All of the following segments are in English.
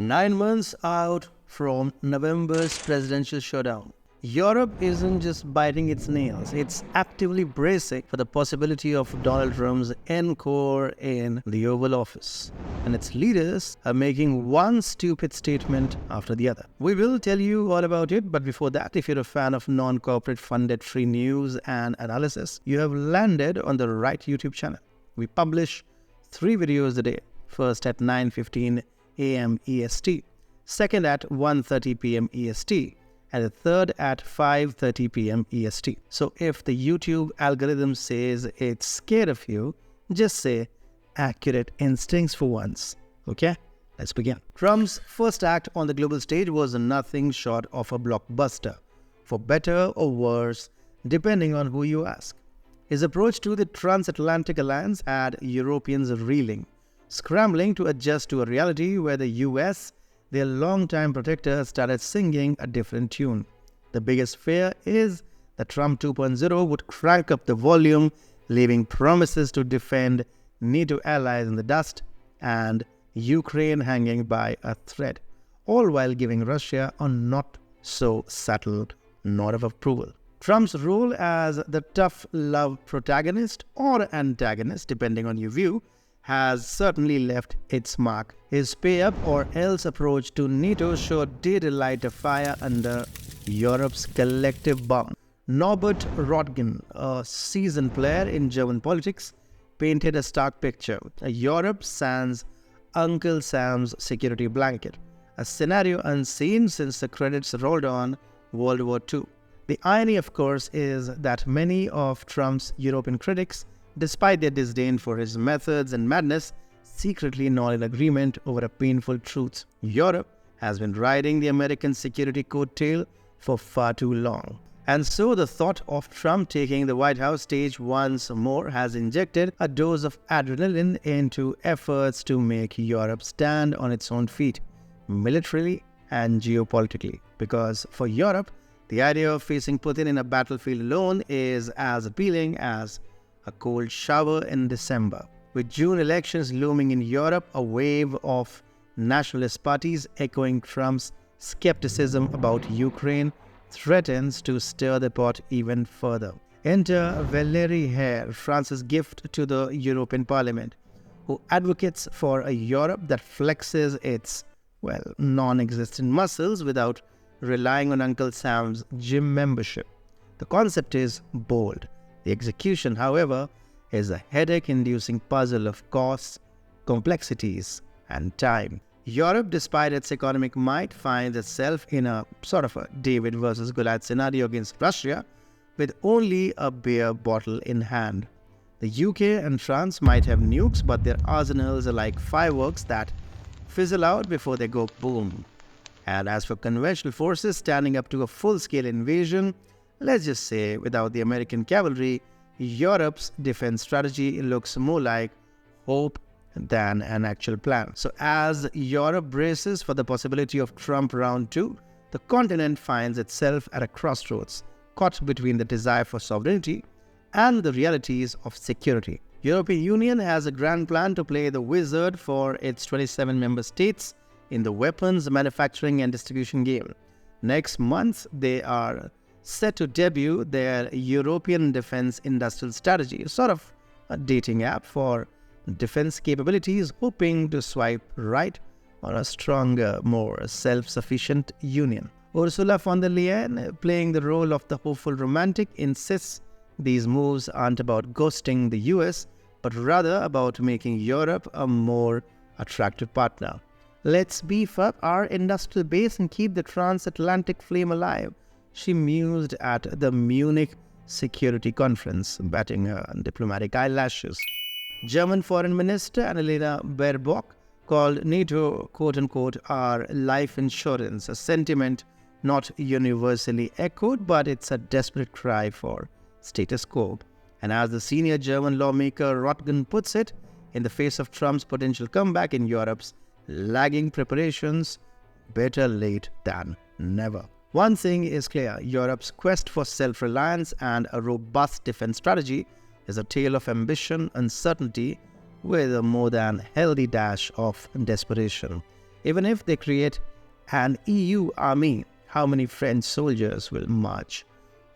9 months out from November's presidential showdown, Europe isn't just biting its nails, it's actively bracing for the possibility of Donald Trump's encore in the Oval Office. And its leaders are making one stupid statement after the other. We will tell you all about it, but before that, if you're a fan of non-corporate funded free news and analysis, you have landed on the right YouTube channel. We publish 3 videos a day, first at 9:15 a.m. EST, second at 1:30 p.m. EST, and the third at 5:30 p.m. EST. So if the YouTube algorithm says it's scared of you, just say accurate instincts for once. Okay, let's begin. Trump's first act on the global stage was nothing short of a blockbuster, for better or worse, depending on who you ask. His approach to the transatlantic alliance had Europeans reeling, scrambling to adjust to a reality where the US, their longtime protector, started singing a different tune. The biggest fear is that Trump 2.0 would crank up the volume, leaving promises to defend NATO allies in the dust and Ukraine hanging by a thread, all while giving Russia a not-so-subtle nod of approval. Trump's role as the tough love protagonist or antagonist, depending on your view, has certainly left its mark. His pay up or else approach to NATO sure did light a fire under Europe's collective bomb. Norbert Röttgen, a seasoned player in German politics, painted a stark picture: a Europe sans Uncle Sam's security blanket, a scenario unseen since the credits rolled on World War II. The irony, of course, is that many of Trump's European critics, despite their disdain for his methods and madness, secretly nod in agreement over a painful truth. Europe has been riding the American security coattail for far too long. And so the thought of Trump taking the White House stage once more has injected a dose of adrenaline into efforts to make Europe stand on its own feet, militarily and geopolitically. Because for Europe, the idea of facing Putin in a battlefield alone is as appealing as a cold shower in December. With June elections looming in Europe, a wave of nationalist parties echoing Trump's skepticism about Ukraine threatens to stir the pot even further. Enter Valérie Hare, France's gift to the European Parliament, who advocates for a Europe that flexes its, non-existent muscles without relying on Uncle Sam's gym membership. The concept is bold. The execution, however, is a headache-inducing puzzle of costs, complexities, and time. Europe, despite its economic might, finds itself in a sort of a David versus Goliath scenario against Russia, with only a beer bottle in hand. The UK and France might have nukes, but their arsenals are like fireworks that fizzle out before they go boom. And as for conventional forces standing up to a full-scale invasion, let's just say without the American cavalry, Europe's defense strategy looks more like hope than an actual plan. So as Europe braces for the possibility of Trump round 2, the continent finds itself at a crossroads, caught between the desire for sovereignty and the realities of security. European Union has a grand plan to play the wizard for its 27 member states in the weapons manufacturing and distribution game. Next month, they are set to debut their European Defense Industrial Strategy, sort of a dating app for defense capabilities, hoping to swipe right on a stronger, more self-sufficient union. Ursula von der Leyen, playing the role of the hopeful romantic, insists these moves aren't about ghosting the US, but rather about making Europe a more attractive partner. Let's beef up our industrial base and keep the transatlantic flame alive, she mused at the Munich Security Conference, batting her diplomatic eyelashes. German Foreign Minister Annalena Baerbock called NATO, quote-unquote, our life insurance, a sentiment not universally echoed, but it's a desperate cry for status quo. And as the senior German lawmaker Röttgen puts it, in the face of Trump's potential comeback in Europe's lagging preparations, better late than never. One thing is clear: Europe's quest for self-reliance and a robust defense strategy is a tale of ambition, uncertainty, with a more than healthy dash of desperation. Even if they create an EU army, how many French soldiers will march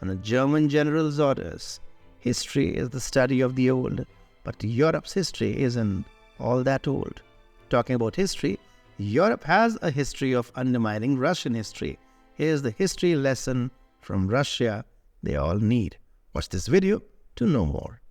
on a German general's orders? History is the study of the old, but Europe's history isn't all that old. Talking about history, Europe has a history of undermining Russian history. Here's the history lesson from Russia they all need. Watch this video to know more.